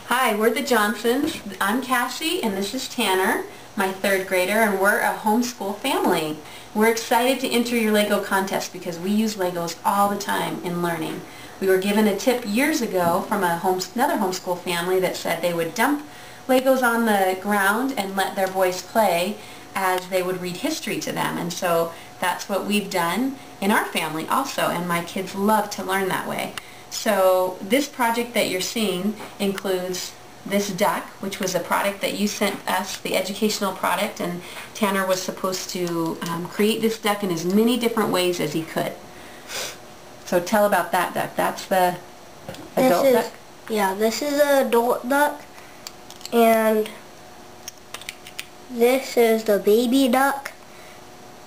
Hi, we're the Johnsons. I'm Cassie and this is Tanner, my third grader, and we're a homeschool family. We're excited to enter your Lego contest because we use Legos all the time in learning. We were given a tip years ago from another homeschool family that said they would dump Legos on the ground and let their boys play as they would read history to them. And so that's what we've done in our family also, and my kids love to learn that way. So this project that you're seeing includes this duck, which was a product that you sent us, the educational product, and Tanner was supposed to create this duck in as many different ways as he could. So tell about that duck. That's the adult duck? Yeah, this is an adult duck, and this is the baby duck,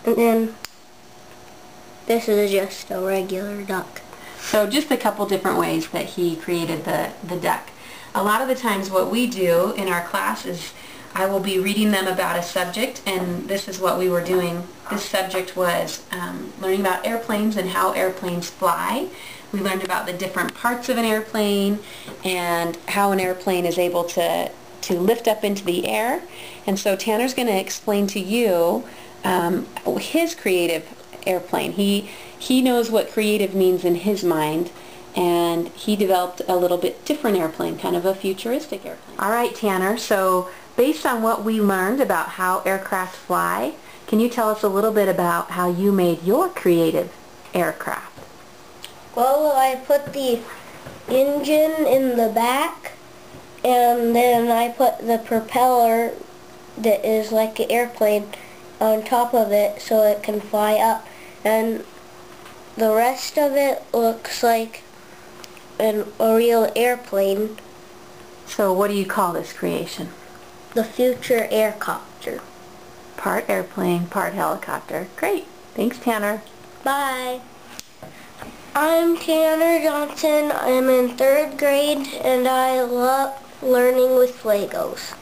and then this is just a regular duck. So just a couple different ways that he created the duck. A lot of the times what we do in our class is I will be reading them about a subject, and this is what we were doing. This subject was learning about airplanes and how airplanes fly. We learned about the different parts of an airplane and how an airplane is able to lift up into the air. And so Tanner's going to explain to you his creative airplane. He knows what creative means in his mind, and he developed a little bit different airplane, kind of a futuristic airplane. All right, Tanner, so based on what we learned about how aircraft fly, can you tell us a little bit about how you made your creative aircraft? Well, I put the engine in the back, and then I put the propeller that is like an airplane on top of it so it can fly up, and the rest of it looks like a real airplane. So what do you call this creation? The future aircopter. Part airplane, part helicopter. Great. Thanks, Tanner. Bye. I'm Tanner Johnson. I'm in third grade, and I love learning with Legos.